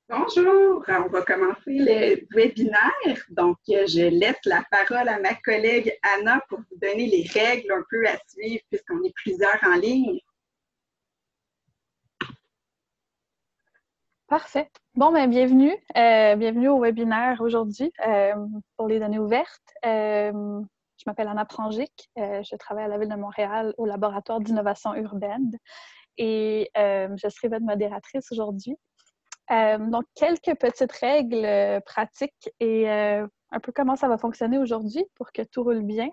Bonjour, on va commencer le webinaire. Donc, je laisse la parole à ma collègue Anna pour vous donner les règles un peu à suivre puisqu'on est plusieurs en ligne. Parfait. Bon, ben, bienvenue. Bienvenue au webinaire aujourd'hui pour les données ouvertes. Je m'appelle Anna Prangic. Je travaille à la Ville de Montréal au laboratoire d'innovation urbaine et je serai votre modératrice aujourd'hui. Donc, quelques petites règles pratiques et un peu comment ça va fonctionner aujourd'hui pour que tout roule bien.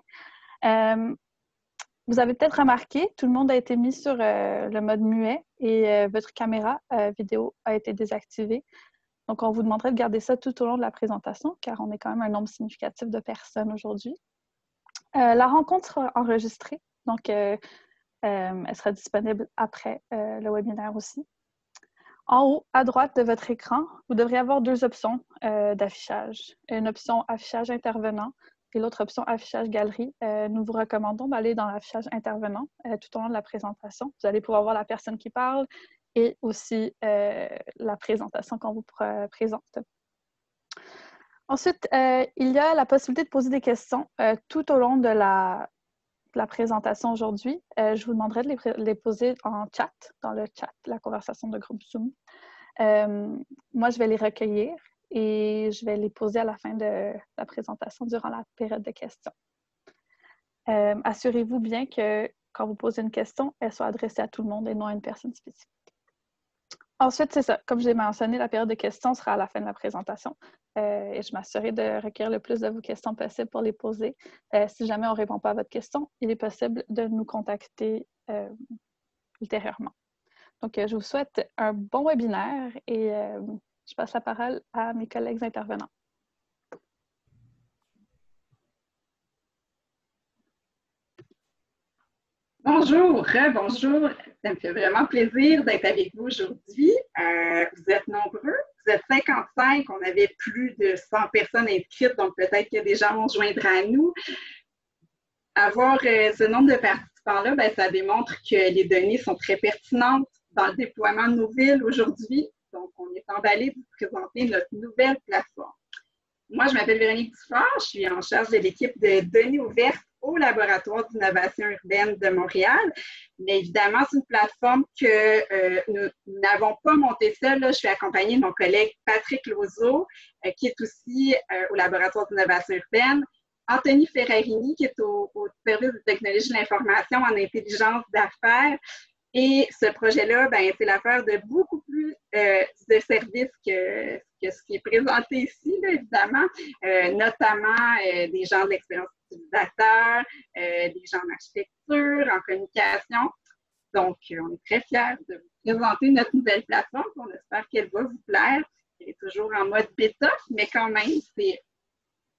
Vous avez peut-être remarqué, tout le monde a été mis sur le mode muet et votre caméra vidéo a été désactivée. Donc, on vous demanderait de garder ça tout au long de la présentation, car on est quand même un nombre significatif de personnes aujourd'hui. La rencontre sera enregistrée, donc elle sera disponible après le webinaire aussi. En haut, à droite de votre écran, vous devriez avoir deux options d'affichage. Une option affichage intervenant et l'autre option affichage galerie. Nous vous recommandons d'aller dans l'affichage intervenant tout au long de la présentation. Vous allez pouvoir voir la personne qui parle et aussi la présentation qu'on vous présente. Ensuite, il y a la possibilité de poser des questions tout au long de la présentation aujourd'hui. Je vous demanderai de les poser en chat, dans le chat, la conversation de groupe Zoom. Moi, je vais les recueillir et je vais les poser à la fin de la présentation durant la période de questions. Assurez-vous bien que quand vous posez une question, elle soit adressée à tout le monde et non à une personne spécifique. Ensuite, c'est ça. Comme je l'ai mentionné, la période de questions sera à la fin de la présentation. Et je m'assurerai de recueillir le plus de vos questions possible pour les poser. Si jamais on ne répond pas à votre question, il est possible de nous contacter ultérieurement. Donc, je vous souhaite un bon webinaire et je passe la parole à mes collègues intervenants. Bonjour, bonjour. Ça me fait vraiment plaisir d'être avec vous aujourd'hui. Vous êtes nombreux, vous êtes 55, on avait plus de 100 personnes inscrites, donc peut-être que des gens vont se joindre à nous. Avoir ce nombre de participants-là, ben, ça démontre que les données sont très pertinentes dans le déploiement de nos villes aujourd'hui. Donc, on est emballé de vous présenter notre nouvelle plateforme. Moi, je m'appelle Véronique Dufort, je suis en charge de l'équipe de données ouvertes au laboratoire d'innovation urbaine de Montréal. Mais évidemment, c'est une plateforme que nous n'avons pas montée seule. Là. Je suis accompagnée de mon collègue Patrick Loiseau, qui est aussi au laboratoire d'innovation urbaine. Anthony Ferrarini, qui est au service de technologie de l'information en intelligence d'affaires. Et ce projet-là, ben, c'est l'affaire de beaucoup plus de services que ce qui est présenté ici, là, évidemment, notamment des gens de l'expérience utilisateur, des gens en architecture, en communication. Donc, on est très fiers de vous présenter notre nouvelle plateforme. On espère qu'elle va vous plaire. Elle est toujours en mode bêta, mais quand même, c'est,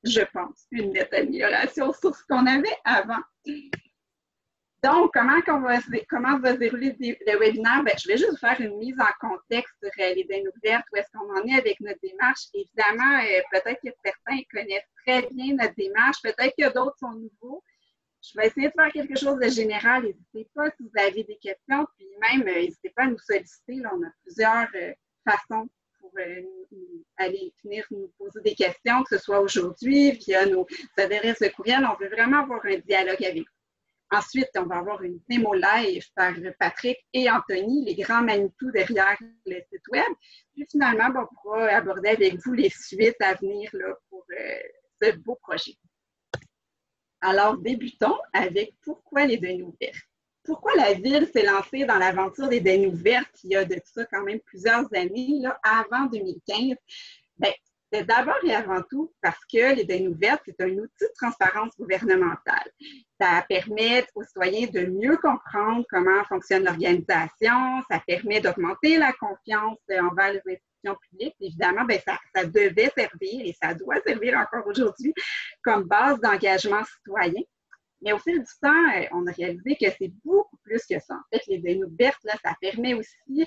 je pense, une nette amélioration sur ce qu'on avait avant. Donc, comment va se dérouler le webinaire? Bien, je vais juste vous faire une mise en contexte sur les données ouvertes, où est-ce qu'on en est avec notre démarche. Évidemment, peut-être que certains connaissent très bien notre démarche, peut-être que d'autres sont nouveaux. Je vais essayer de faire quelque chose de général. N'hésitez pas si vous avez des questions, puis même, n'hésitez pas à nous solliciter. Là, on a plusieurs façons pour aller venir nous poser des questions, que ce soit aujourd'hui, via nos adresses de courriel. On veut vraiment avoir un dialogue avec vous. Ensuite, on va avoir une démo live par Patrick et Anthony, les grands Manitou derrière le site web. Puis finalement, on pourra aborder avec vous les suites à venir là, pour ce beau projet. Alors, débutons avec pourquoi les données ouvertes. Pourquoi la Ville s'est lancée dans l'aventure des données ouvertes il y a de ça quand même plusieurs années, là, avant 2015? Bien, c'est d'abord et avant tout parce que les données ouvertes, c'est un outil de transparence gouvernementale. Ça permet aux citoyens de mieux comprendre comment fonctionne l'organisation, ça permet d'augmenter la confiance envers les institutions publiques. Évidemment, bien, ça devait servir et ça doit servir encore aujourd'hui comme base d'engagement citoyen. Mais au fil du temps, on a réalisé que c'est beaucoup plus que ça. En fait, les données ouvertes, là, ça permet aussi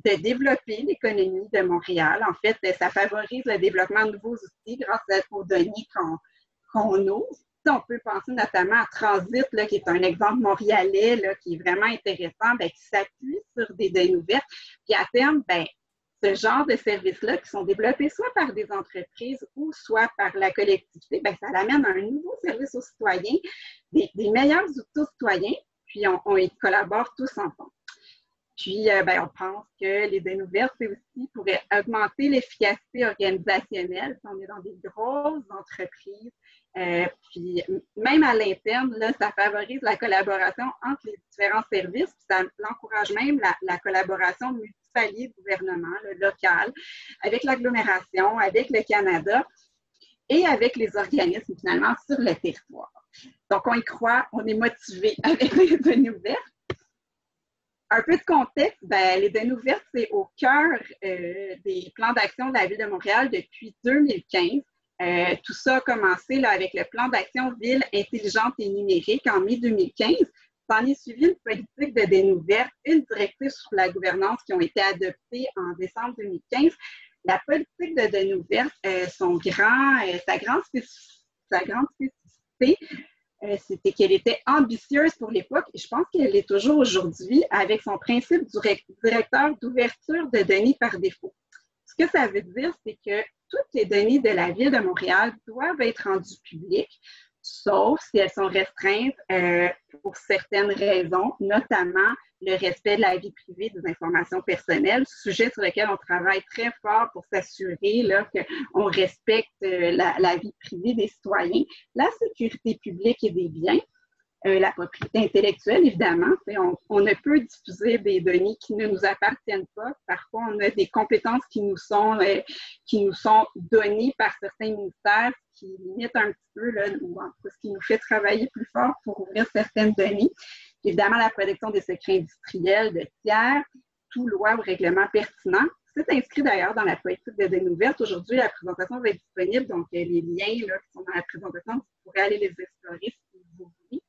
de développer l'économie de Montréal. En fait, ça favorise le développement de nouveaux outils grâce aux données qu'on ouvre. On peut penser notamment à Transit, là, qui est un exemple montréalais là, qui est vraiment intéressant, bien, qui s'appuie sur des données ouvertes. Puis à terme, bien, ce genre de services-là qui sont développés soit par des entreprises ou soit par la collectivité, bien, ça amène un nouveau service aux citoyens, des meilleurs outils aux citoyens, puis on y collabore tous ensemble. Puis, ben, on pense que les données ouvertes aussi pourraient augmenter l'efficacité organisationnelle. Si on est dans des grosses entreprises, puis même à l'interne, là, ça favorise la collaboration entre les différents services, puis ça encourage même la collaboration multipalier de gouvernement, le local, avec l'agglomération, avec le Canada et avec les organismes finalement sur le territoire. Donc, on y croit, on est motivé avec les données ouvertes. Un peu de contexte, ben, les données ouvertes, c'est au cœur des plans d'action de la Ville de Montréal depuis 2015. Tout ça a commencé là, avec le plan d'action Ville intelligente et numérique en mai 2015. S'en est suivi une politique de données ouvertes, une directive sur la gouvernance qui ont été adoptées en décembre 2015. La politique de données ouvertes, sa grande spécificité, c'était qu'elle était ambitieuse pour l'époque et je pense qu'elle l'est toujours aujourd'hui avec son principe directeur d'ouverture de données par défaut. Ce que ça veut dire, c'est que toutes les données de la Ville de Montréal doivent être rendues publiques, sauf si elles sont restreintes pour certaines raisons, notamment le respect de la vie privée des informations personnelles, sujet sur lequel on travaille très fort pour s'assurer qu'on respecte la vie privée des citoyens, la sécurité publique et des biens, la propriété intellectuelle, évidemment. On ne peut diffuser des données qui ne nous appartiennent pas. Parfois, on a des compétences qui nous sont données par certains ministères qui limitent un petit peu, ou en tout cas, ce qui nous fait travailler plus fort pour ouvrir certaines données. Évidemment, la protection des secrets industriels de tiers, tout loi ou règlement pertinent. C'est inscrit d'ailleurs dans la politique de données ouvertes. Aujourd'hui, la présentation va être disponible, donc les liens là, qui sont dans la présentation, vous pourrez aller les explorer si vous voulez.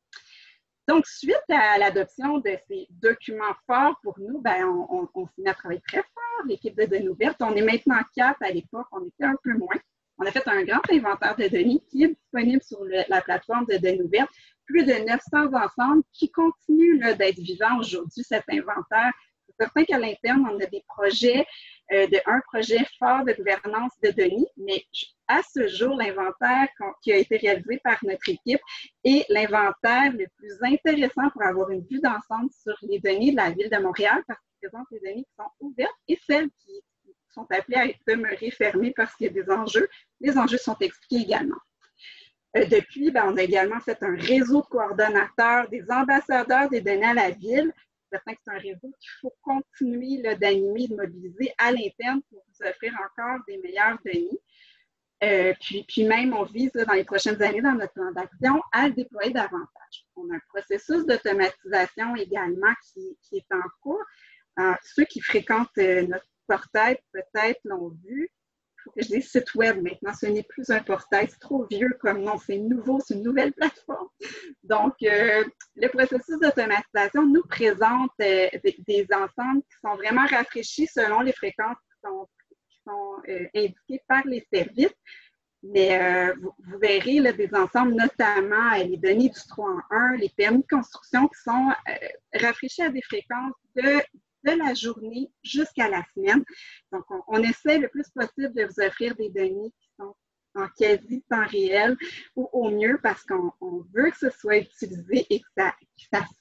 Donc, suite à l'adoption de ces documents forts pour nous, ben, on s'est mis à travailler très fort, l'équipe de données ouvertes. On est maintenant 4 à l'époque, on était un peu moins. On a fait un grand inventaire de données qui est disponible sur la plateforme de données ouvertes. Plus de 900 ensembles qui continuent d'être vivants aujourd'hui, cet inventaire. C'est certain qu'à l'interne, on a des projets, un projet fort de gouvernance de données, mais à ce jour, l'inventaire qui a été réalisé par notre équipe est l'inventaire le plus intéressant pour avoir une vue d'ensemble sur les données de la Ville de Montréal parce qu'il présente les données qui sont ouvertes et celles qui sont appelées à demeurer fermées parce qu'il y a des enjeux. Les enjeux sont expliqués également. Depuis, ben, on a également fait un réseau de coordonnateurs, des ambassadeurs des données à la Ville. C'est certain que c'est un réseau qu'il faut continuer d'animer, de mobiliser à l'interne pour vous offrir encore des meilleures données. Puis même, on vise dans les prochaines années dans notre plan d'action à le déployer davantage. On a un processus d'automatisation également qui est en cours. Ceux qui fréquentent notre portail peut-être l'ont vu. Il faut que je dise site web maintenant. Ce n'est plus un portail, c'est trop vieux comme nom, c'est nouveau, c'est une nouvelle plateforme. Donc, le processus d'automatisation nous présente des ensembles qui sont vraiment rafraîchis selon les fréquences qui sont indiquées par les services. Mais vous verrez là, des ensembles, notamment les données du 3 en 1, les permis de construction qui sont rafraîchis à des fréquences de la journée jusqu'à la semaine. Donc, on essaie le plus possible de vous offrir des données qui sont en quasi temps réel ou au mieux parce qu'on veut que ce soit utilisé et que ça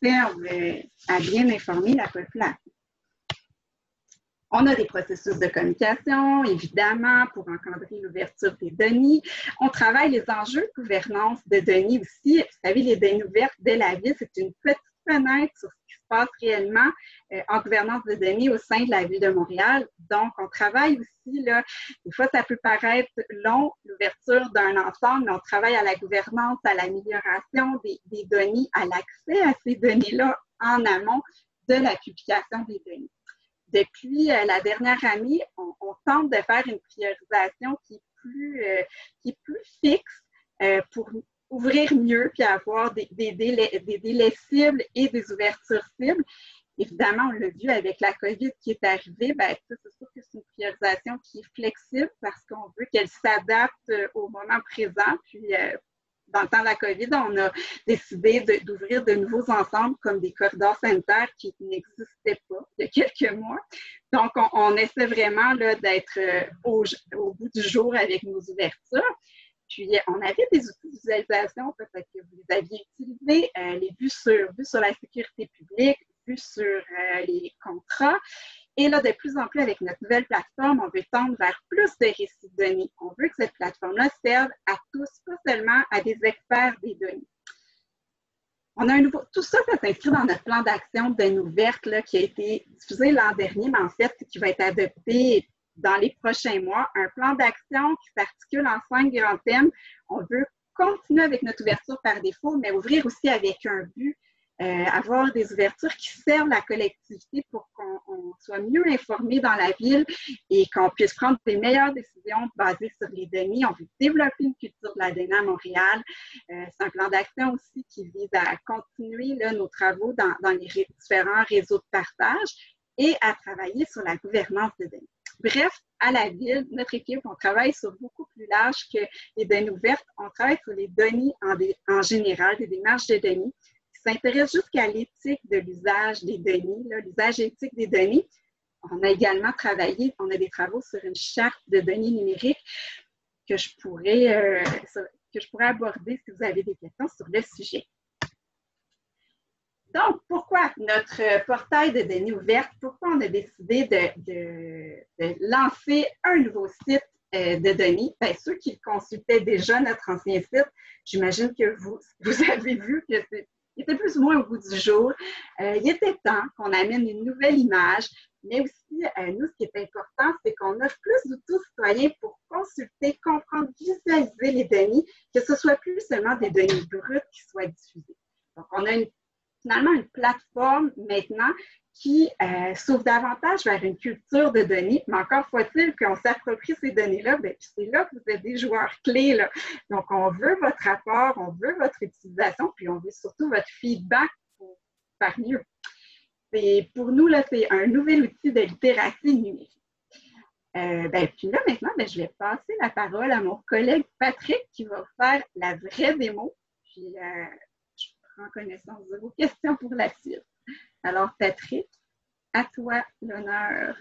serve à bien informer la population. On a des processus de communication, évidemment, pour encadrer l'ouverture des données. On travaille les enjeux de gouvernance de données aussi. Vous savez, les données ouvertes de la Ville, c'est une petite fenêtre sur ce qui se passe réellement en gouvernance de données au sein de la Ville de Montréal. Donc, on travaille aussi, là, des fois, ça peut paraître long, l'ouverture d'un ensemble, mais on travaille à la gouvernance, à l'amélioration des données, à l'accès à ces données-là en amont de la publication des données. Depuis la dernière année, on tente de faire une priorisation qui est plus fixe pour ouvrir mieux puis avoir des délais cibles et des ouvertures cibles. Évidemment, on l'a vu avec la COVID qui est arrivée, ben, c'est sûr que c'est une priorisation qui est flexible parce qu'on veut qu'elle s'adapte au moment présent. Puis, dans le temps de la COVID, on a décidé d'ouvrir de nouveaux ensembles comme des corridors sanitaires qui n'existaient pas il y a quelques mois. Donc, on essaie vraiment d'être au bout du jour avec nos ouvertures. Puis, on avait des outils de visualisation, peut-être que vous les aviez utilisés, les vues sur la sécurité publique, vues sur les contrats. Et là, de plus en plus, avec notre nouvelle plateforme, on veut tendre vers plus de récits de données. On veut que cette plateforme-là serve à tous, pas seulement à des experts des données. On a tout ça, ça s'inscrit dans notre plan d'action de données ouvertes là, qui a été diffusé l'an dernier, mais en fait, qui va être adopté dans les prochains mois. Un plan d'action qui s'articule en 5 grands thèmes. On veut continuer avec notre ouverture par défaut, mais ouvrir aussi avec un but, avoir des ouvertures qui servent la collectivité pour qu'on soit mieux informé dans la ville et qu'on puisse prendre des meilleures décisions basées sur les données. On veut développer une culture de la donnée à Montréal. C'est un plan d'action aussi qui vise à continuer là, nos travaux dans les différents réseaux de partage et à travailler sur la gouvernance des données. Bref, à la ville, notre équipe, on travaille sur beaucoup plus large que les données ouvertes. On travaille sur les données en général, des démarches de données qui s'intéressent jusqu'à l'éthique de l'usage des données, l'usage éthique des données. On a également travaillé, on a des travaux sur une charte de données numériques que je pourrais aborder si vous avez des questions sur le sujet. Donc, pourquoi notre portail de données ouvertes? Pourquoi on a décidé de lancer un nouveau site de données? Bien, ceux qui consultaient déjà notre ancien site, j'imagine que vous avez vu que il était plus ou moins au bout du jour. Il était temps qu'on amène une nouvelle image, mais aussi, nous, ce qui est important, c'est qu'on offre plus d'outils aux citoyens pour consulter, comprendre, visualiser les données, que ce soit plus seulement des données brutes qui soient diffusées. Donc, on a finalement une plateforme maintenant qui s'ouvre davantage vers une culture de données, mais encore faut-il qu'on s'approprie ces données-là, bien, puis c'est là que vous êtes des joueurs clés. Là. Donc, on veut votre rapport, on veut votre utilisation, puis on veut surtout votre feedback pour faire mieux. Et pour nous, là, c'est un nouvel outil de littératie numérique. Puis là, maintenant, je vais passer la parole à mon collègue Patrick qui va faire la vraie démo. Puis, en connaissance de vos questions pour la suite. Alors, Patrick, à toi l'honneur.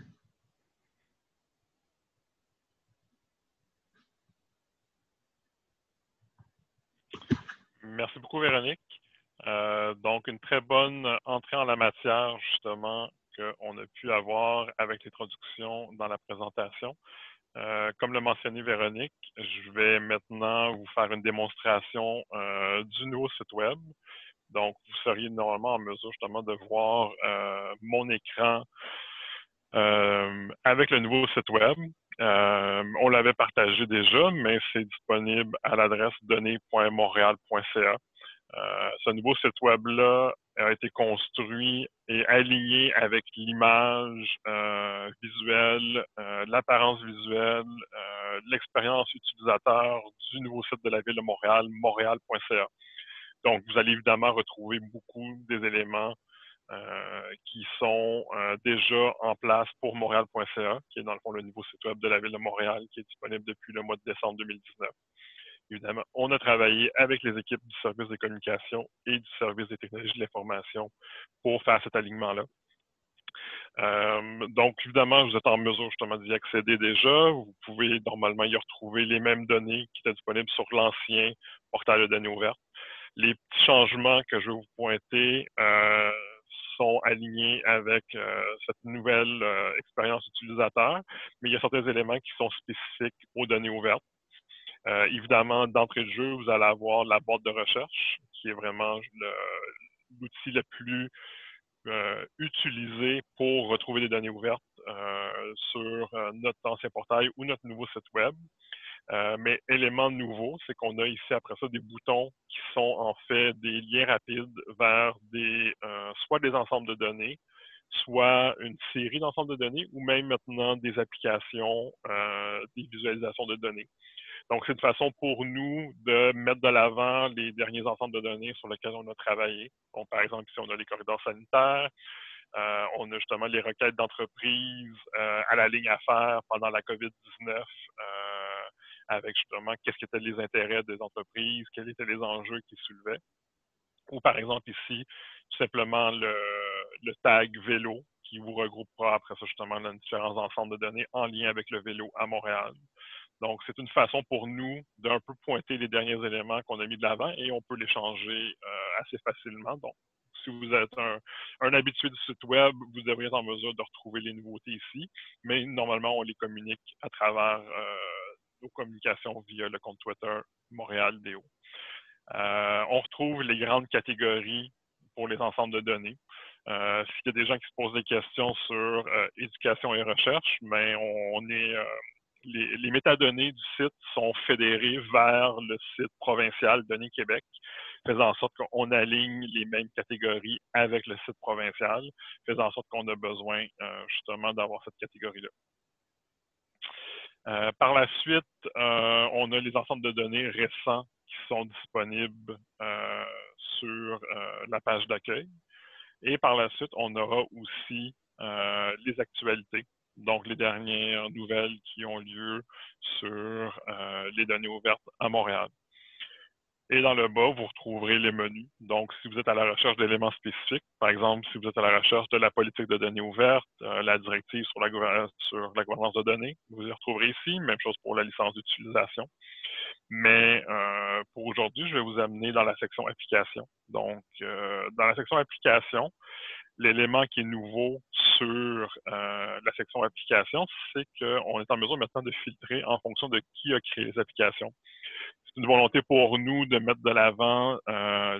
Merci beaucoup, Véronique. Donc, une très bonne entrée en la matière, justement, qu'on a pu avoir avec l'introduction dans la présentation. Comme l'a mentionné Véronique, je vais maintenant vous faire une démonstration du nouveau site web. Donc, vous seriez normalement en mesure justement de voir mon écran avec le nouveau site web. On l'avait partagé déjà, mais c'est disponible à l'adresse données.montréal.ca. Ce nouveau site web-là a été construit et aligné avec l'image visuelle, l'apparence visuelle, l'expérience utilisateur du nouveau site de la Ville de Montréal, montréal.ca. Donc, vous allez évidemment retrouver beaucoup des éléments qui sont déjà en place pour Montréal.ca, qui est dans le fond le nouveau site web de la Ville de Montréal, qui est disponible depuis le mois de décembre 2019. Évidemment, on a travaillé avec les équipes du service des communications et du service des technologies de l'information pour faire cet alignement-là. Donc, évidemment, vous êtes en mesure justement d'y accéder déjà. Vous pouvez normalement y retrouver les mêmes données qui étaient disponibles sur l'ancien portail de données ouvertes. Les petits changements que je vais vous pointer sont alignés avec cette nouvelle expérience utilisateur, mais il y a certains éléments qui sont spécifiques aux données ouvertes. Évidemment, d'entrée de jeu, vous allez avoir la boîte de recherche, qui est vraiment l'outil le plus utilisé pour retrouver des données ouvertes sur notre ancien portail ou notre nouveau site web. Mais élément nouveau, c'est qu'on a ici après ça des boutons qui sont en fait des liens rapides vers soit des ensembles de données, soit une série d'ensembles de données, ou même maintenant des applications, des visualisations de données. Donc, c'est une façon pour nous de mettre de l'avant les derniers ensembles de données sur lesquels on a travaillé. Donc, par exemple, ici, on a les corridors sanitaires, on a justement les requêtes d'entreprise à la ligne affaires pendant la COVID-19, avec justement qu'est-ce qui étaient les intérêts des entreprises, quels étaient les enjeux qu'ils soulevaient. Ou par exemple ici, tout simplement le tag vélo qui vous regroupera après ça justement dans différents ensembles de données en lien avec le vélo à Montréal. Donc, c'est une façon pour nous d'un peu pointer les derniers éléments qu'on a mis de l'avant et on peut les changer assez facilement. Donc, si vous êtes un habitué du site web, vous devriez être en mesure de retrouver les nouveautés ici, mais normalement, on les communique à travers nos communications via le compte Twitter Montréal DO. On retrouve les grandes catégories pour les ensembles de données. S'il y a des gens qui se posent des questions sur éducation et recherche, mais les métadonnées du site sont fédérées vers le site provincial Données Québec, faisant en sorte qu'on aligne les mêmes catégories avec le site provincial, faisant en sorte qu'on a besoin justement d'avoir cette catégorie-là. Par la suite, on a les ensembles de données récents qui sont disponibles sur la page d'accueil. Et par la suite, on aura aussi les actualités, donc les dernières nouvelles qui ont lieu sur les données ouvertes à Montréal. Et dans le bas, vous retrouverez les menus. Donc, si vous êtes à la recherche d'éléments spécifiques, par exemple, si vous êtes à la recherche de la politique de données ouvertes, la directive sur la gouvernance de données, vous y retrouverez ici. Même chose pour la licence d'utilisation. Mais pour aujourd'hui, je vais vous amener dans la section application. Donc, dans la section application, l'élément qui est nouveau sur la section application, c'est qu'on est en mesure maintenant de filtrer en fonction de qui a créé les applications. C'est une volonté pour nous de mettre de l'avant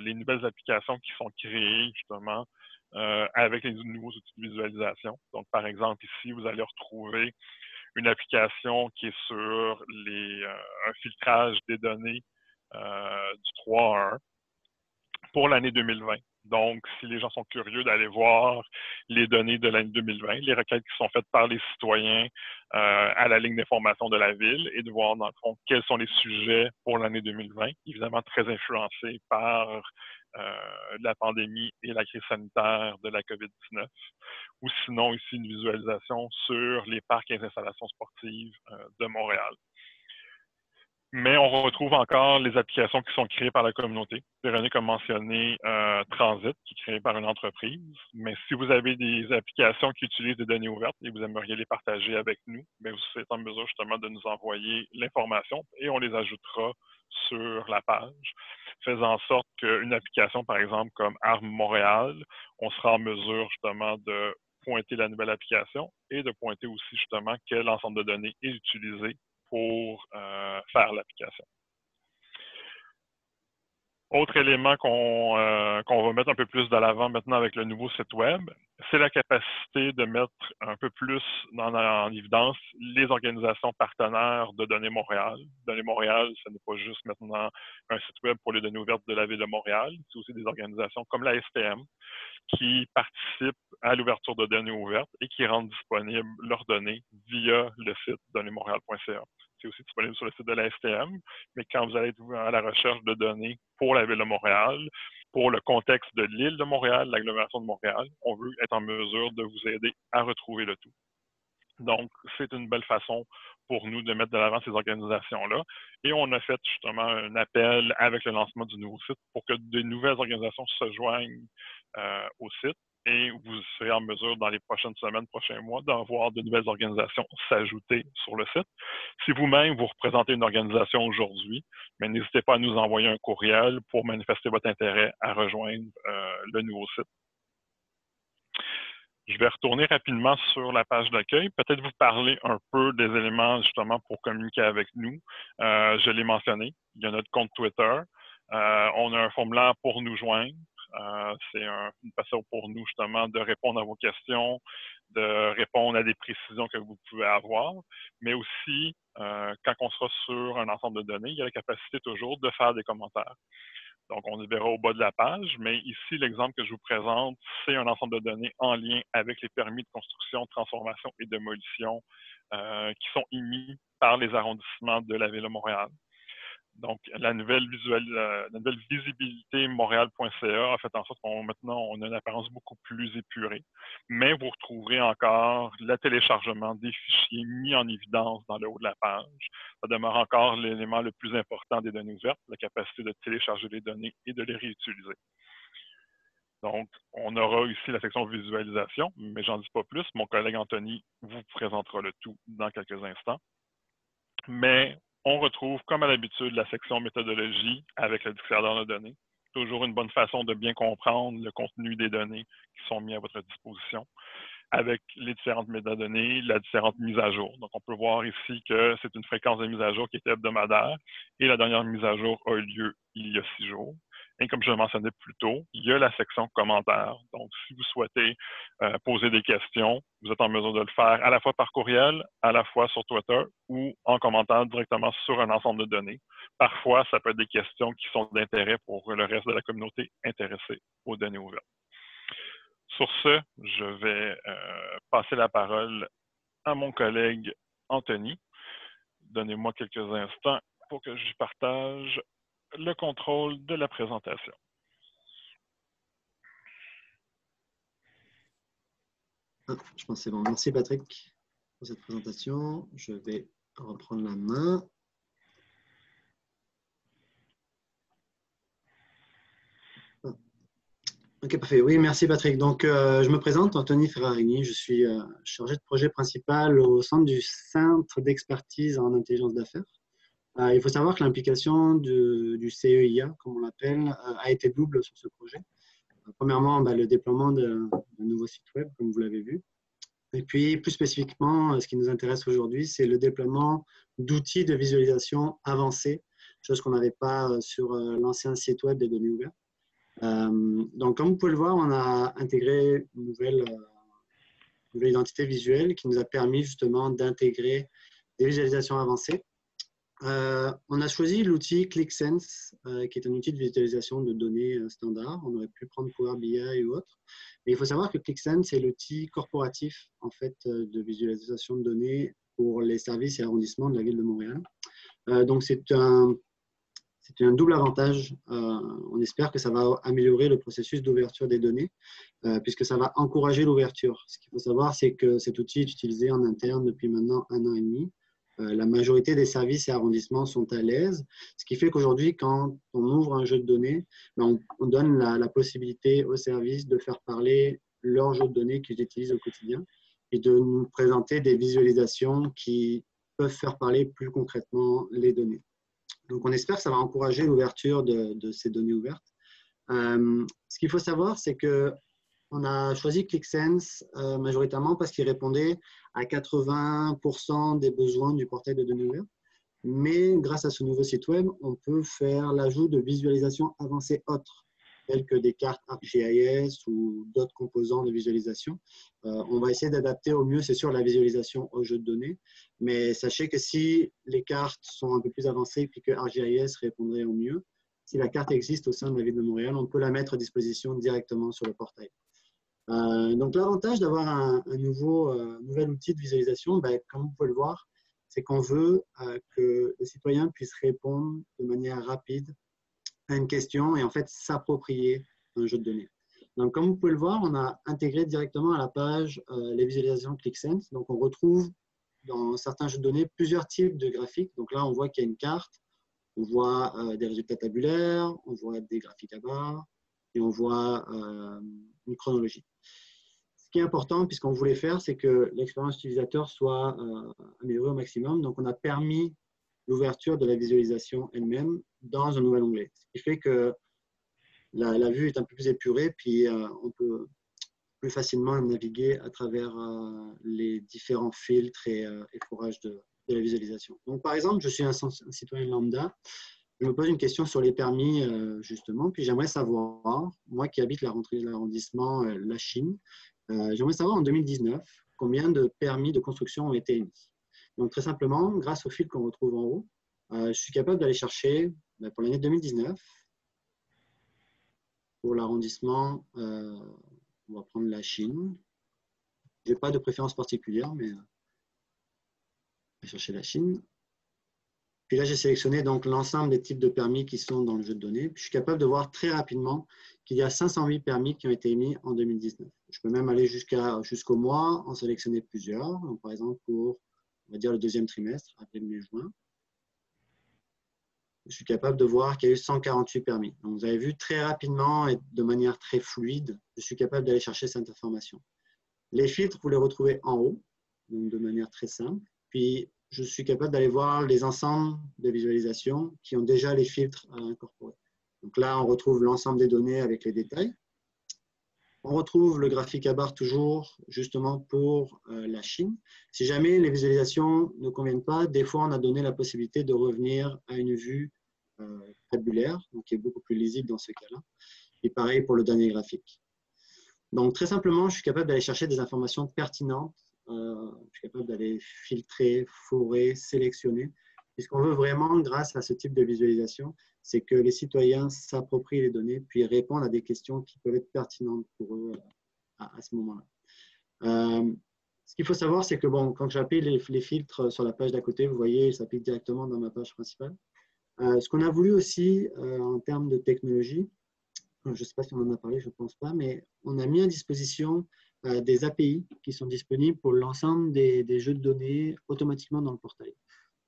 les nouvelles applications qui sont créées justement avec les nouveaux outils de visualisation. Donc, par exemple, ici, vous allez retrouver une application qui est sur un filtrage des données du 3 à 1 pour l'année 2020. Donc, si les gens sont curieux d'aller voir les données de l'année 2020, les requêtes qui sont faites par les citoyens à la ligne d'information de la ville et de voir, dans le fond, quels sont les sujets pour l'année 2020, évidemment très influencés par la pandémie et la crise sanitaire de la COVID-19, ou sinon ici une visualisation sur les parcs et les installations sportives de Montréal. Mais on retrouve encore les applications qui sont créées par la communauté. Véronique a mentionné Transit, qui est créé par une entreprise. Mais si vous avez des applications qui utilisent des données ouvertes et vous aimeriez les partager avec nous, bien, vous êtes en mesure justement de nous envoyer l'information et on les ajoutera sur la page, faisant en sorte qu'une application, par exemple, comme Arme Montréal, on sera en mesure justement de pointer la nouvelle application et de pointer aussi justement quel ensemble de données est utilisé pour faire l'application. Autre élément qu'on va mettre un peu plus de l'avant maintenant avec le nouveau site web, c'est la capacité de mettre un peu plus en évidence les organisations partenaires de Données Montréal. Données Montréal, ce n'est pas juste maintenant un site web pour les données ouvertes de la Ville de Montréal, c'est aussi des organisations comme la STM qui participent à l'ouverture de données ouvertes et qui rendent disponibles leurs données via le site donnemontréal.ca. C'est aussi disponible sur le site de la STM, mais quand vous allez être à la recherche de données pour la Ville de Montréal, pour le contexte de l'île de Montréal, l'agglomération de Montréal, on veut être en mesure de vous aider à retrouver le tout. Donc, c'est une belle façon pour nous de mettre de l'avant ces organisations-là. Et on a fait justement un appel avec le lancement du nouveau site pour que de nouvelles organisations se joignent au site. Et vous serez en mesure, dans les prochaines semaines, prochains mois, d'en voir de nouvelles organisations s'ajouter sur le site. Si vous-même, vous représentez une organisation aujourd'hui, mais n'hésitez pas à nous envoyer un courriel pour manifester votre intérêt à rejoindre le nouveau site. Je vais retourner rapidement sur la page d'accueil, peut-être vous parler un peu des éléments justement pour communiquer avec nous. Je l'ai mentionné, il y a notre compte Twitter. On a un formulaire pour nous joindre. C'est une façon pour nous justement de répondre à vos questions, de répondre à des précisions que vous pouvez avoir, mais aussi quand on sera sur un ensemble de données, il y a la capacité toujours de faire des commentaires. Donc, on le verra au bas de la page, mais ici, l'exemple que je vous présente, c'est un ensemble de données en lien avec les permis de construction, transformation et démolition qui sont émis par les arrondissements de la Ville de Montréal. Donc, la nouvelle visibilité montréal.ca a fait en sorte qu'on maintenant on a une apparence beaucoup plus épurée. Mais vous retrouverez encore le téléchargement des fichiers mis en évidence dans le haut de la page. Ça demeure encore l'élément le plus important des données ouvertes, la capacité de télécharger les données et de les réutiliser. Donc, on aura ici la section visualisation, mais j'en dis pas plus. Mon collègue Anthony vous présentera le tout dans quelques instants. Mais on retrouve, comme à l'habitude, la section méthodologie avec le dictionnaire de données. Toujours une bonne façon de bien comprendre le contenu des données qui sont mis à votre disposition, avec les différentes métadonnées, la différente mise à jour. Donc, on peut voir ici que c'est une fréquence de mise à jour qui est hebdomadaire et la dernière mise à jour a eu lieu il y a 6 jours. Et comme je le mentionnais plus tôt, il y a la section commentaires. Donc, si vous souhaitez poser des questions, vous êtes en mesure de le faire à la fois par courriel, à la fois sur Twitter ou en commentant directement sur un ensemble de données. Parfois, ça peut être des questions qui sont d'intérêt pour le reste de la communauté intéressée aux données ouvertes. Sur ce, je vais passer la parole à mon collègue Anthony. Donnez-moi quelques instants pour que je partage le contrôle de la présentation. Je pense que c'est bon. Merci Patrick pour cette présentation. Je vais reprendre la main. Ok, parfait. Oui, merci Patrick. Donc, je me présente, Anthony Ferrarini. Je suis chargé de projet principal au sein du Centre d'expertise en intelligence d'affaires. Il faut savoir que l'implication du CEIA, comme on l'appelle, a été double sur ce projet. Premièrement, le déploiement d'un nouveau site web, comme vous l'avez vu. Et puis, plus spécifiquement, ce qui nous intéresse aujourd'hui, c'est le déploiement d'outils de visualisation avancés, chose qu'on n'avait pas sur l'ancien site web des données ouvertes. Donc, comme vous pouvez le voir, on a intégré une nouvelle identité visuelle qui nous a permis justement d'intégrer des visualisations avancées. On a choisi l'outil ClickSense, qui est un outil de visualisation de données standard. On aurait pu prendre Power BI ou autre. Mais il faut savoir que ClickSense est l'outil corporatif en fait, de visualisation de données pour les services et arrondissements de la ville de Montréal. Donc, c'est un double avantage. On espère que ça va améliorer le processus d'ouverture des données, puisque ça va encourager l'ouverture. Ce qu'il faut savoir, c'est que cet outil est utilisé en interne depuis maintenant 1 an et demi. La majorité des services et arrondissements sont à l'aise, ce qui fait qu'aujourd'hui, quand on ouvre un jeu de données, on donne la possibilité aux services de faire parler leur jeu de données qu'ils utilisent au quotidien et de nous présenter des visualisations qui peuvent faire parler plus concrètement les données. Donc, on espère que ça va encourager l'ouverture de ces données ouvertes. Ce qu'il faut savoir, c'est qu'on a choisi ClickSense majoritairement parce qu'il répondait à 80% des besoins du portail de données ouvertes. Mais grâce à ce nouveau site web, on peut faire l'ajout de visualisations avancées autres, telles que des cartes ArcGIS ou d'autres composants de visualisation. On va essayer d'adapter au mieux, c'est sûr, la visualisation au jeu de données. Mais sachez que si les cartes sont un peu plus avancées et que ArcGIS répondrait au mieux, si la carte existe au sein de la ville de Montréal, on peut la mettre à disposition directement sur le portail. Donc, l'avantage d'avoir un nouvel outil de visualisation, comme vous pouvez le voir, c'est qu'on veut que les citoyens puissent répondre de manière rapide à une question et en fait s'approprier un jeu de données. Donc, comme vous pouvez le voir, on a intégré directement à la page les visualisations ClickSense. Donc, on retrouve dans certains jeux de données plusieurs types de graphiques. Donc là, on voit qu'il y a une carte, on voit des résultats tabulaires, on voit des graphiques à barres et on voit une chronologie. Ce qui est important, puisqu'on voulait faire, c'est que l'expérience utilisateur soit améliorée au maximum. Donc, on a permis l'ouverture de la visualisation elle-même dans un nouvel onglet. Ce qui fait que la vue est un peu plus épurée, puis on peut plus facilement naviguer à travers les différents filtres et forages de la visualisation. Donc, par exemple, je suis un citoyen lambda. Je me pose une question sur les permis, justement, puis j'aimerais savoir, moi qui habite l'arrondissement La Chine, j'aimerais savoir en 2019 combien de permis de construction ont été émis. Donc, très simplement, grâce au fil qu'on retrouve en haut, je suis capable d'aller chercher pour l'année 2019, pour l'arrondissement, on va prendre la Chine. Je n'ai pas de préférence particulière, mais je vais chercher la Chine. Puis là, j'ai sélectionné donc l'ensemble des types de permis qui sont dans le jeu de données. Puis je suis capable de voir très rapidement qu'il y a 508 permis qui ont été émis en 2019. Je peux même aller jusqu'au mois, en sélectionner plusieurs. Donc, par exemple, pour, on va dire, le deuxième trimestre, avril, mai, juin. Je suis capable de voir qu'il y a eu 148 permis. Donc, vous avez vu très rapidement et de manière très fluide, je suis capable d'aller chercher cette information. Les filtres, vous les retrouvez en haut, donc de manière très simple. Puis, je suis capable d'aller voir les ensembles de visualisations qui ont déjà les filtres incorporés. Donc là, on retrouve l'ensemble des données avec les détails. On retrouve le graphique à barre toujours, justement pour la Chine. Si jamais les visualisations ne conviennent pas, des fois, on a donné la possibilité de revenir à une vue tabulaire, donc qui est beaucoup plus lisible dans ce cas-là. Et pareil pour le dernier graphique. Donc, très simplement, je suis capable d'aller chercher des informations pertinentes. Je suis capable d'aller filtrer, forer, sélectionner. Et ce qu'on veut vraiment, grâce à ce type de visualisation, c'est que les citoyens s'approprient les données, puis répondent à des questions qui peuvent être pertinentes pour eux à ce moment-là. Ce qu'il faut savoir, c'est que bon, quand j'appuie les filtres sur la page d'à côté, vous voyez, ils s'appliquent directement dans ma page principale. Ce qu'on a voulu aussi en termes de technologie, je ne sais pas si on en a parlé, je ne pense pas, mais on a mis à disposition des API qui sont disponibles pour l'ensemble des jeux de données automatiquement dans le portail.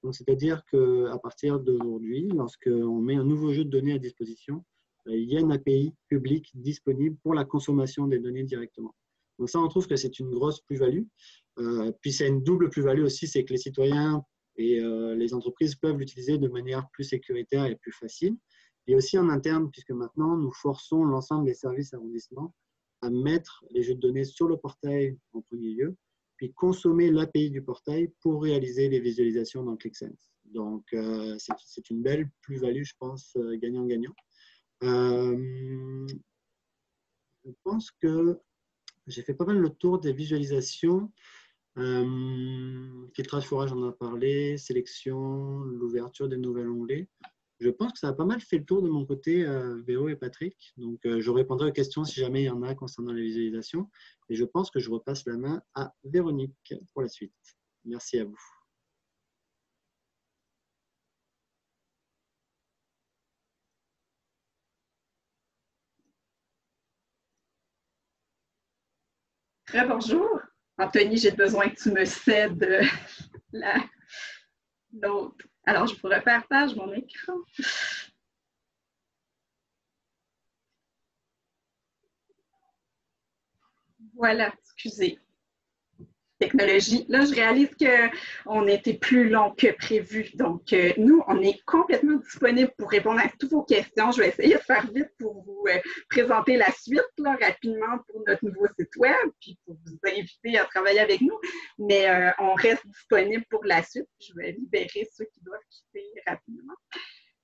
Donc, c'est-à-dire qu'à partir d'aujourd'hui, lorsqu'on met un nouveau jeu de données à disposition, il y a une API publique disponible pour la consommation des données directement. Donc ça, on trouve que c'est une grosse plus-value. Puis c'est une double plus-value aussi, c'est que les citoyens et les entreprises peuvent l'utiliser de manière plus sécuritaire et plus facile. Et aussi en interne, puisque maintenant, nous forçons l'ensemble des services arrondissements à mettre les jeux de données sur le portail en premier lieu, puis consommer l'API du portail pour réaliser les visualisations dans ClickSense. Donc, c'est une belle plus-value, je pense, gagnant-gagnant. Je pense que j'ai fait pas mal le tour des visualisations. Filtrage, forage, on en a parlé, sélection, l'ouverture des nouveaux onglets. Je pense que ça a pas mal fait le tour de mon côté, Véro et Patrick. Donc, je répondrai aux questions si jamais il y en a concernant les visualisations. Et je pense que je repasse la main à Véronique pour la suite. Merci à vous. Bonjour. Anthony, j'ai besoin que tu me cèdes l'autre. Alors, je pourrais partager mon écran. Voilà, excusez. Technologie. Là, je réalise qu'on était plus long que prévu. Donc, nous, on est complètement disponible pour répondre à toutes vos questions. Je vais essayer de faire vite pour vous présenter la suite là, rapidement pour notre nouveau site web, puis pour vous inviter à travailler avec nous. Mais on reste disponible pour la suite. Je vais libérer ceux qui doivent quitter rapidement.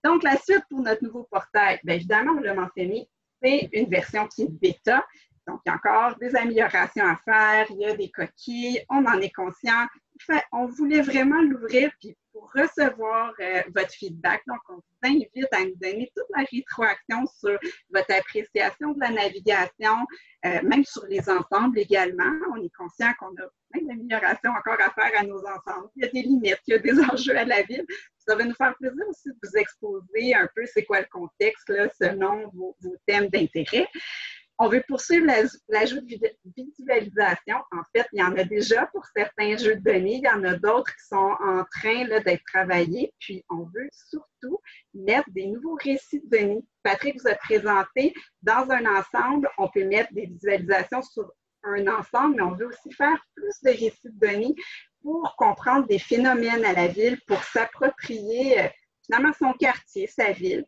Donc, la suite pour notre nouveau portail, bien évidemment, on l'a mentionné, c'est une version qui est bêta. Donc, il y a encore des améliorations à faire, il y a des coquilles, on en est conscient. Enfin, on voulait vraiment l'ouvrir puis pour recevoir votre feedback. Donc, on vous invite à nous donner toute la rétroaction sur votre appréciation de la navigation, même sur les ensembles également. On est conscient qu'on a plein d'améliorations encore à faire à nos ensembles. Il y a des limites, il y a des enjeux à la ville. Ça va nous faire plaisir aussi de vous exposer un peu c'est quoi le contexte là, selon vos thèmes d'intérêt. On veut poursuivre l'ajout de visualisation. En fait, il y en a déjà pour certains jeux de données. Il y en a d'autres qui sont en train d'être travaillés. Puis, on veut surtout mettre des nouveaux récits de données. Patrick vous a présenté dans un ensemble, on peut mettre des visualisations sur un ensemble, mais on veut aussi faire plus de récits de données pour comprendre des phénomènes à la ville, pour s'approprier finalement son quartier, sa ville.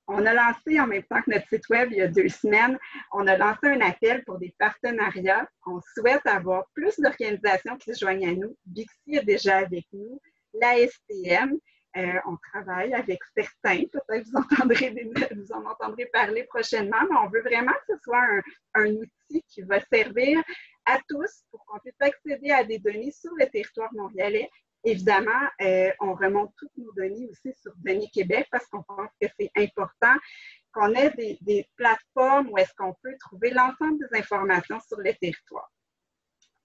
On a lancé en même temps que notre site web il y a 2 semaines, on a lancé un appel pour des partenariats. On souhaite avoir plus d'organisations qui se joignent à nous. Bixi est déjà avec nous, la STM. On travaille avec certains, peut-être vous en entendrez parler prochainement, mais on veut vraiment que ce soit un outil qui va servir à tous pour qu'on puisse accéder à des données sur le territoire montréalais. Évidemment, on remonte toutes nos données aussi sur Données Québec parce qu'on pense que c'est important qu'on ait des plateformes où est-ce qu'on peut trouver l'ensemble des informations sur le territoire.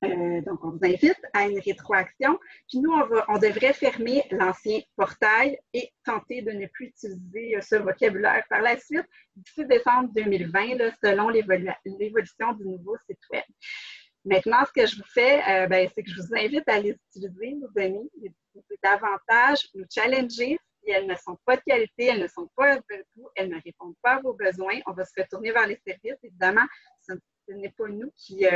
Donc, on vous invite à une rétroaction. Puis nous, on devrait fermer l'ancien portail et tenter de ne plus utiliser ce vocabulaire par la suite d'ici décembre 2020, là, selon l'évolution du nouveau site web. Maintenant, ce que je vous fais, c'est que je vous invite à les utiliser, nos données, les utiliser davantage, nous challenger. Si elles ne sont pas de qualité, elles ne sont pas de tout, elles ne répondent pas à vos besoins. On va se retourner vers les services. Évidemment, ce n'est pas nous qui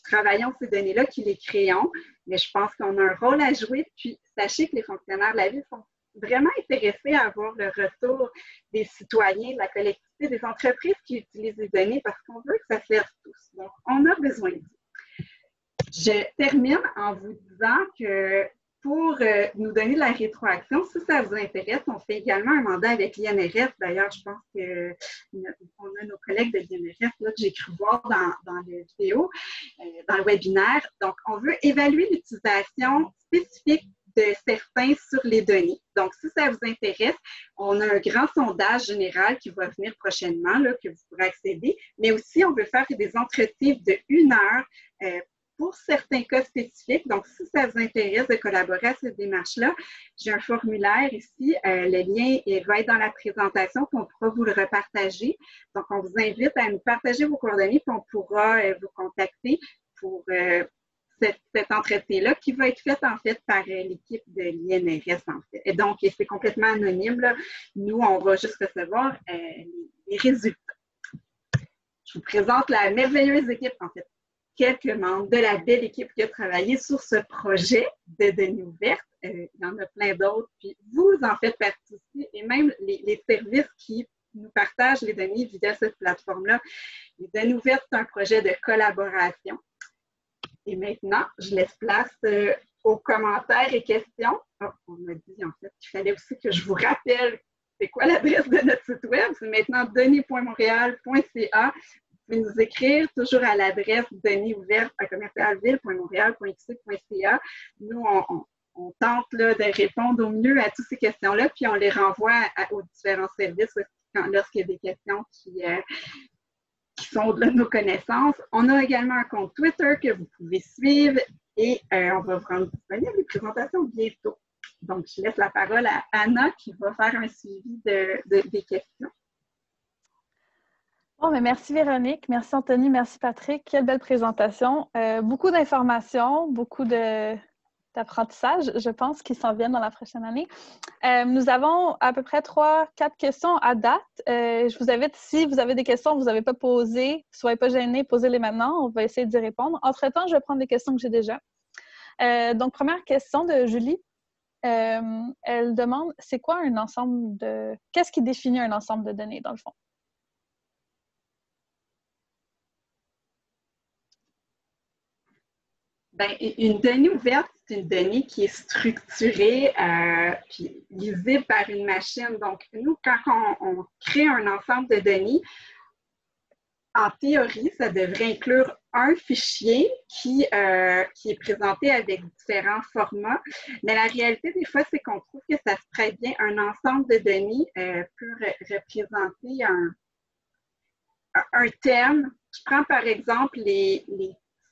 travaillons ces données-là, qui les créons, mais je pense qu'on a un rôle à jouer. Puis, sachez que les fonctionnaires de la ville sont vraiment intéressés à avoir le retour des citoyens, de la collectivité, des entreprises qui utilisent les données parce qu'on veut que ça serve tous. Donc, on a besoin de vous. Je termine en vous disant que pour nous donner de la rétroaction, si ça vous intéresse, on fait également un mandat avec l'INRS. D'ailleurs, je pense qu'on a nos collègues de l'INRS là, que j'ai cru voir dans la vidéo, dans le webinaire. Donc, on veut évaluer l'utilisation spécifique de certains sur les données. Donc, si ça vous intéresse, on a un grand sondage général qui va venir prochainement, là, que vous pourrez accéder, mais aussi, on veut faire des entretiens de 1 heure pour certains cas spécifiques. Donc, si ça vous intéresse de collaborer à cette démarche-là, j'ai un formulaire ici. Le lien va être dans la présentation, puis on pourra vous le repartager. Donc, on vous invite à nous partager vos coordonnées, puis on pourra vous contacter pour cet entretien-là qui va être fait, en fait, par l'équipe de l'INRS, en fait. Et donc, c'est complètement anonyme, là. Nous, on va juste recevoir les résultats. Je vous présente la merveilleuse équipe, en fait. Quelques membres de la belle équipe qui a travaillé sur ce projet de données ouvertes. Il y en a plein d'autres. Puis vous en faites partie aussi, et même les services qui nous partagent les données via cette plateforme-là. Les données ouvertes, c'est un projet de collaboration. Et maintenant, je laisse place aux commentaires et questions. Oh, on m'a dit en fait qu'il fallait aussi que je vous rappelle c'est quoi l'adresse de notre site web. C'est maintenant données.montréal.ca. Vous pouvez nous écrire toujours à l'adresse données-ouvertes@commercialville.montréal.qc.ca. Nous, on tente là, de répondre au mieux à toutes ces questions-là, puis on les renvoie aux différents services lorsqu'il y a des questions qui sont au-delà de nos connaissances. On a également un compte Twitter que vous pouvez suivre et on va vous rendre disponible les présentations bientôt. Donc, je laisse la parole à Anna qui va faire un suivi des questions. Bon, mais merci Véronique, merci Anthony, merci Patrick. Quelle belle présentation. Beaucoup d'informations, beaucoup d'apprentissage, je pense, qui s'en viennent dans la prochaine année. Nous avons à peu près 3-4 questions à date. Je vous invite, si vous avez des questions que vous n'avez pas posées, ne soyez pas gênés, posez-les maintenant. On va essayer d'y répondre. Entre-temps, je vais prendre des questions que j'ai déjà. Donc, première question de Julie. Elle demande, c'est quoi un ensemble de... Qu'est-ce qui définit un ensemble de données, dans le fond? Bien, une donnée ouverte, c'est une donnée qui est structurée puis lisible par une machine. Donc, nous, quand on crée un ensemble de données, en théorie, ça devrait inclure un fichier qui est présenté avec différents formats. Mais la réalité, des fois, c'est qu'on trouve que ça se prête bien. Un ensemble de données peut représenter un thème. Je prends par exemple les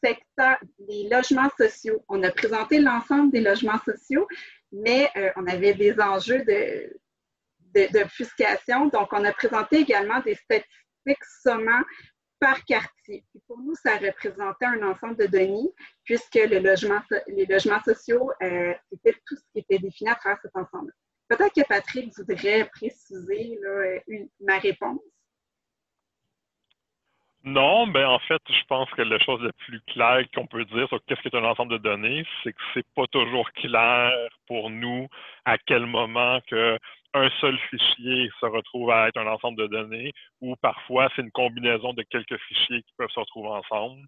secteurs, les logements sociaux. On a présenté l'ensemble des logements sociaux, mais on avait des enjeux d'obfuscation. Donc, on a présenté également des statistiques sommant par quartier. Et pour nous, ça représentait un ensemble de données, puisque les logements sociaux, c'était tout ce qui était défini à travers cet ensemble. Peut-être que Patrick voudrait préciser là, ma réponse. Non, ben en fait, je pense que la chose la plus claire qu'on peut dire sur qu'est-ce qu'est un ensemble de données, c'est que c'est pas toujours clair pour nous à quel moment que un seul fichier se retrouve à être un ensemble de données, ou parfois c'est une combinaison de quelques fichiers qui peuvent se retrouver ensemble.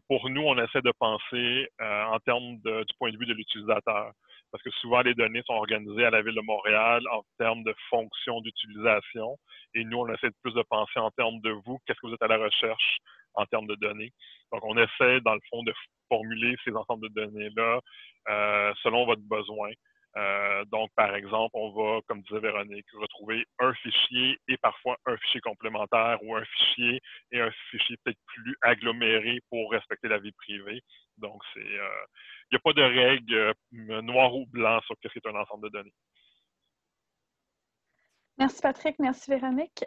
Pour nous, on essaie de penser en termes du point de vue de l'utilisateur, parce que souvent les données sont organisées à la Ville de Montréal en termes de fonctions d'utilisation, et nous, on essaie plus de penser en termes de vous, qu'est-ce que vous êtes à la recherche en termes de données. Donc, on essaie, dans le fond, de formuler ces ensembles de données-là selon votre besoin. Donc, par exemple, on va, comme disait Véronique, retrouver un fichier et parfois un fichier complémentaire ou un fichier et un fichier peut-être plus aggloméré pour respecter la vie privée. Donc, il n'y a pas de règle noir ou blanc sur ce qu'est un ensemble de données. Merci Patrick, merci Véronique.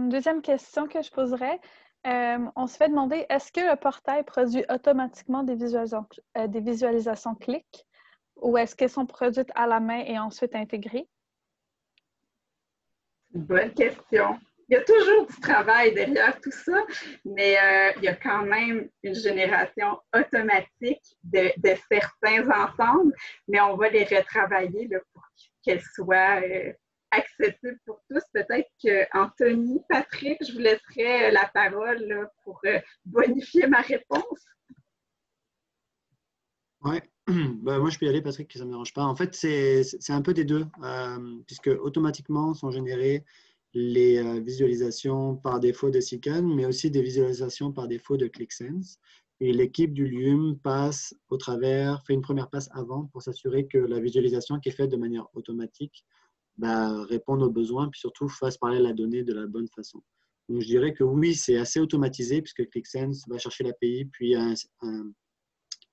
Deuxième question que je poserais. On se fait demander, est-ce que le portail produit automatiquement des visualisations clics ou est-ce qu'elles sont produites à la main et ensuite intégrées? Bonne question. Il y a toujours du travail derrière tout ça, mais il y a quand même une génération automatique de certains ensembles, mais on va les retravailler là, pour qu'elles soient accessibles pour tous. Peut-être qu'Anthony, Patrick, je vous laisserai la parole là, pour bonifier ma réponse. Oui, bah, moi je peux y aller, Patrick, que ça ne me dérange pas. En fait, c'est un peu des deux, puisque automatiquement sont générées les visualisations par défaut de Seekon, mais aussi des visualisations par défaut de ClickSense. Et l'équipe du LUM passe au travers, fait une première passe avant pour s'assurer que la visualisation qui est faite de manière automatique réponde aux besoins, puis surtout fasse parler la donnée de la bonne façon. Donc je dirais que oui, c'est assez automatisé, puisque ClickSense va chercher l'API, puis un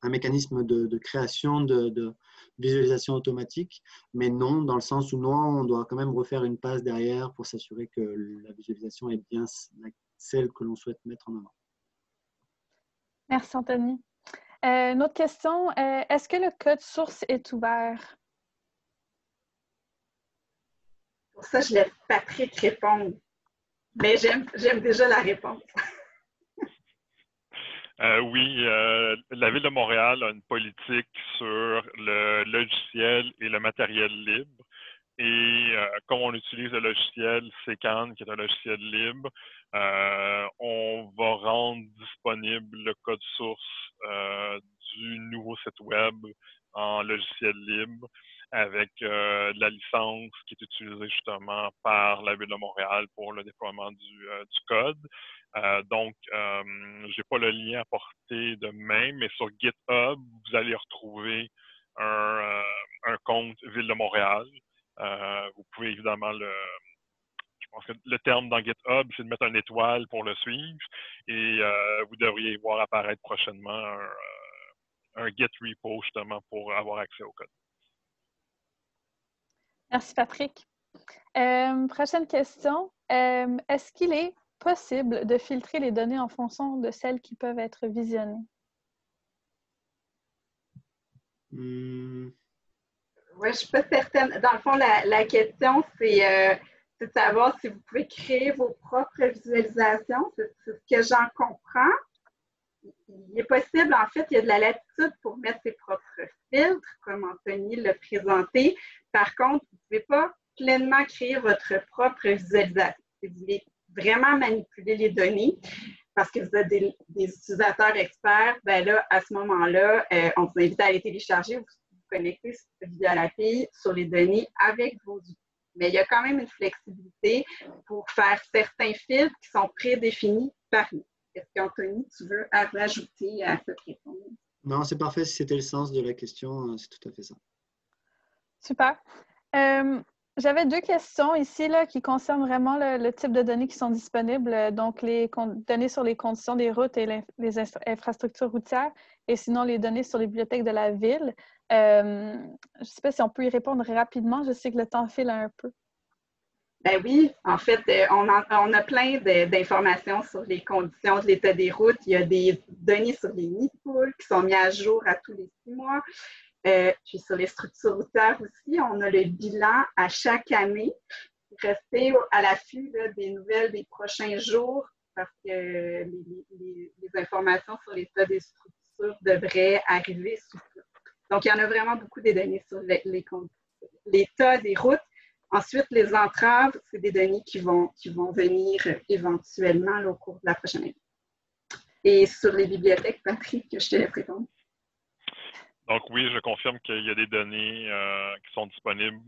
mécanisme de création de visualisation automatique, mais non, dans le sens où non, on doit quand même refaire une passe derrière pour s'assurer que la visualisation est bien celle que l'on souhaite mettre en avant. Merci Anthony. Une autre question, est-ce que le code source est ouvert? Pour ça, je laisse Patrick répondre, mais j'aime déjà la réponse. Oui, la Ville de Montréal a une politique sur le logiciel et le matériel libre. Et comme on utilise le logiciel Seekon, qui est un logiciel libre, on va rendre disponible le code source du nouveau site web en logiciel libre avec la licence qui est utilisée justement par la Ville de Montréal pour le déploiement du code. Donc, je n'ai pas le lien à portée de même, mais sur GitHub, vous allez retrouver un compte Ville de Montréal. Vous pouvez évidemment je pense que le terme dans GitHub, c'est de mettre une étoile pour le suivre et vous devriez voir apparaître prochainement un Git repo justement pour avoir accès au code. Merci Patrick. Prochaine question. Est-ce qu'il est possible de filtrer les données en fonction de celles qui peuvent être visionnées? Oui, je ne suis pas certaine. Dans le fond, la question, c'est de savoir si vous pouvez créer vos propres visualisations. C'est ce que j'en comprends. Il est possible, en fait, il y a de la latitude pour mettre ses propres filtres, comme Anthony l'a présenté. Par contre, vous ne pouvez pas pleinement créer votre propre visualisation. Si vous voulez vraiment manipuler les données, parce que vous êtes des utilisateurs experts, ben là, à ce moment-là, on vous invite à aller télécharger ou vous connecter via l'API sur les données avec vos outils. Mais il y a quand même une flexibilité pour faire certains filtres qui sont prédéfinis par nous. Est-ce qu'Anthony, tu veux rajouter à cette réponse? Non, c'est parfait. Si c'était le sens de la question, c'est tout à fait ça. Super. J'avais deux questions ici là, qui concernent vraiment le type de données qui sont disponibles, donc les données sur les conditions des routes et les infrastructures routières, et sinon les données sur les bibliothèques de la ville. Je ne sais pas si on peut y répondre rapidement. Je sais que le temps file un peu. Ben oui, en fait, on a plein d'informations sur les conditions de l'état des routes. Il y a des données sur les nids de poules qui sont mis à jour à tous les 6 mois. Puis sur les structures routières aussi, on a le bilan à chaque année. Restez à l'affût des nouvelles des prochains jours parce que les informations sur l'état des structures devraient arriver sous peu. Donc, il y en a vraiment beaucoup des données sur l'état des routes. Ensuite, les entraves, c'est des données qui vont venir éventuellement là, au cours de la prochaine année. Et sur les bibliothèques, Patrick, je te laisse répondre. Donc oui, je confirme qu'il y a des données qui sont disponibles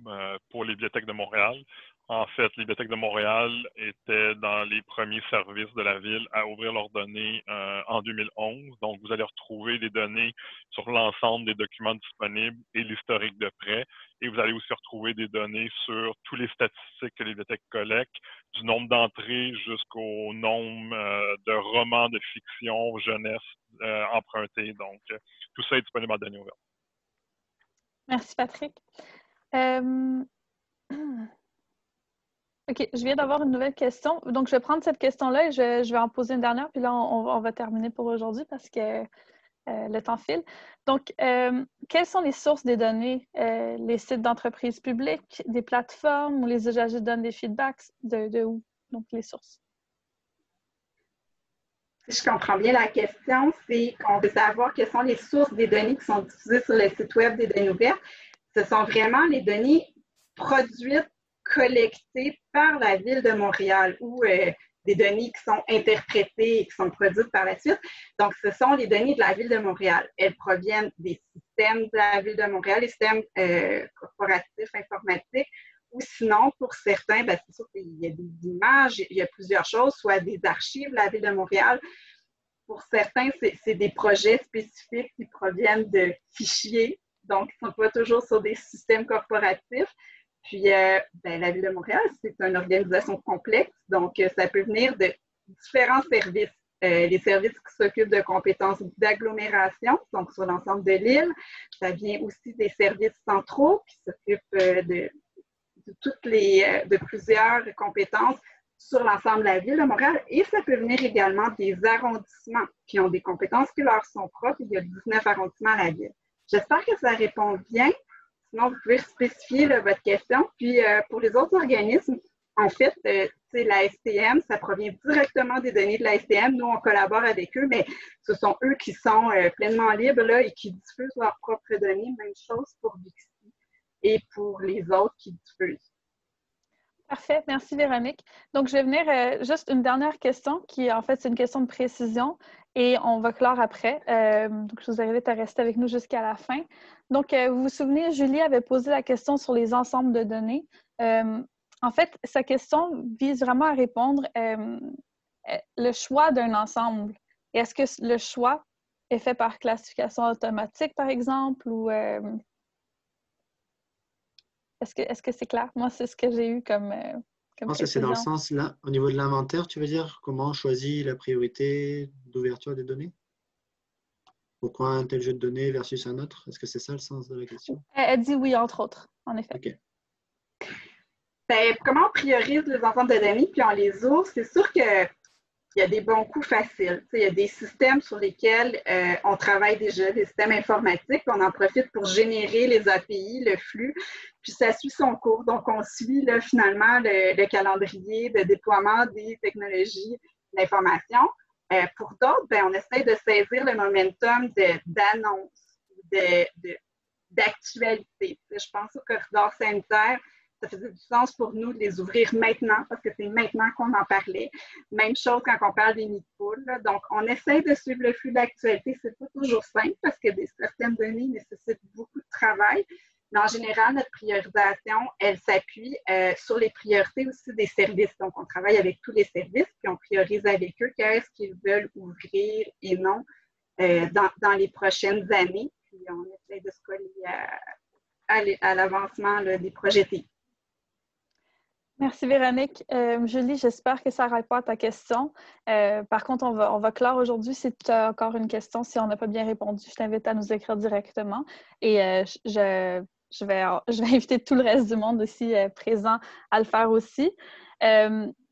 pour les bibliothèques de Montréal. En fait, les bibliothèques de Montréal étaient dans les premiers services de la ville à ouvrir leurs données en 2011. Donc, vous allez retrouver des données sur l'ensemble des documents disponibles et l'historique de prêt. Et vous allez aussi retrouver des données sur tous les statistiques que les bibliothèques collectent, du nombre d'entrées jusqu'au nombre de romans de fiction, jeunesse empruntés. Donc, tout ça est disponible en données ouvertes. Merci, Patrick. OK, je viens d'avoir une nouvelle question. Donc, je vais prendre cette question-là et je vais en poser une dernière, puis là, on va terminer pour aujourd'hui parce que le temps file. Donc, quelles sont les sources des données? Les sites d'entreprises publiques, des plateformes où les usagers donnent des feedbacks? De où? Donc, les sources. Si je comprends bien la question, c'est qu'on veut savoir quelles sont les sources des données qui sont diffusées sur le site web des données ouvertes. Ce sont vraiment les données produites, collectées par la Ville de Montréal ou des données qui sont interprétées et qui sont produites par la suite. Donc, ce sont les données de la Ville de Montréal. Elles proviennent des systèmes de la Ville de Montréal, les systèmes corporatifs, informatiques, ou sinon, pour certains, ben, c'est sûr qu'il y a des images, il y a plusieurs choses, soit des archives de la Ville de Montréal. Pour certains, c'est des projets spécifiques qui proviennent de fichiers, donc ils ne sont pas toujours sur des systèmes corporatifs. Puis, ben, la Ville de Montréal, c'est une organisation complexe, donc ça peut venir de différents services. Les services qui s'occupent de compétences d'agglomération, donc sur l'ensemble de l'île. Ça vient aussi des services centraux qui s'occupent de plusieurs compétences sur l'ensemble de la Ville de Montréal. Et ça peut venir également des arrondissements qui ont des compétences qui leur sont propres. Il y a 19 arrondissements à la Ville. J'espère que ça répond bien. Sinon, vous pouvez spécifier là, votre question. Puis, pour les autres organismes, en fait, la STM, ça provient directement des données de la STM. Nous, on collabore avec eux, mais ce sont eux qui sont pleinement libres là, et qui diffusent leurs propres données. Même chose pour Bixby et pour les autres qui diffusent. Parfait. Merci, Véronique. Donc, je vais venir juste une dernière question qui, en fait, c'est une question de précision et on va clore après. Donc, je vous invite à rester avec nous jusqu'à la fin. Donc, vous vous souvenez, Julie avait posé la question sur les ensembles de données. En fait, sa question vise vraiment à répondre le choix d'un ensemble. Est-ce que le choix est fait par classification automatique, par exemple, ou est-ce que c'est clair? Moi, c'est ce que j'ai eu comme précision. C'est dans le sens, là, au niveau de l'inventaire, tu veux dire, comment on choisit la priorité d'ouverture des données? Pourquoi un tel jeu de données versus un autre? Est-ce que c'est ça le sens de la question? Elle dit oui, entre autres, en effet. OK. Ben, comment on priorise les ensembles de données puis on les ouvre? C'est sûr qu'il y a des bons coups faciles. Il y a des systèmes sur lesquels on travaille déjà, des systèmes informatiques. On en profite pour générer les API, le flux, puis ça suit son cours. Donc, on suit là, finalement le calendrier de déploiement des technologies d'information. Pour d'autres, ben, on essaie de saisir le momentum d'annonce, d'actualité. Je pense au corridor sanitaire. Ça faisait du sens pour nous de les ouvrir maintenant parce que c'est maintenant qu'on en parlait. Même chose quand on parle des nids de poules. Donc, on essaie de suivre le flux d'actualité. C'est pas toujours simple parce que certaines données nécessitent beaucoup de travail. Mais en général, notre priorisation, elle s'appuie sur les priorités aussi des services. Donc, on travaille avec tous les services puis on priorise avec eux qu'est-ce qu'ils veulent ouvrir et non dans les prochaines années. Puis, on essaie de se coller à l'avancement des projets TI. Merci Véronique. Julie, j'espère que ça répond à ta question. Par contre, on va clore aujourd'hui. Si tu as encore une question, si on n'a pas bien répondu, je t'invite à nous écrire directement. Et je vais inviter tout le reste du monde aussi présent à le faire aussi.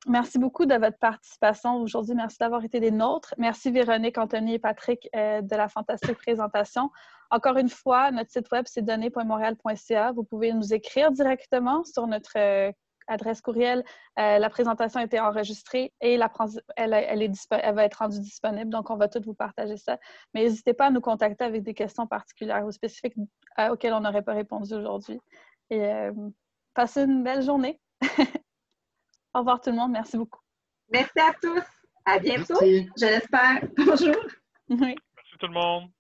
Merci beaucoup de votre participation aujourd'hui. Merci d'avoir été des nôtres. Merci Véronique, Anthony et Patrick de la fantastique présentation. Encore une fois, notre site web, c'est données.montréal.ca. Vous pouvez nous écrire directement sur notre adresse courriel. La présentation a été enregistrée et elle va être rendue disponible. Donc, on va tout vous partager ça. Mais n'hésitez pas à nous contacter avec des questions particulières ou spécifiques auxquelles on n'aurait pas répondu aujourd'hui. Et passez une belle journée. Au revoir tout le monde. Merci beaucoup. Merci à tous. À bientôt. Merci. Je l'espère. Bonjour. Oui. Merci tout le monde.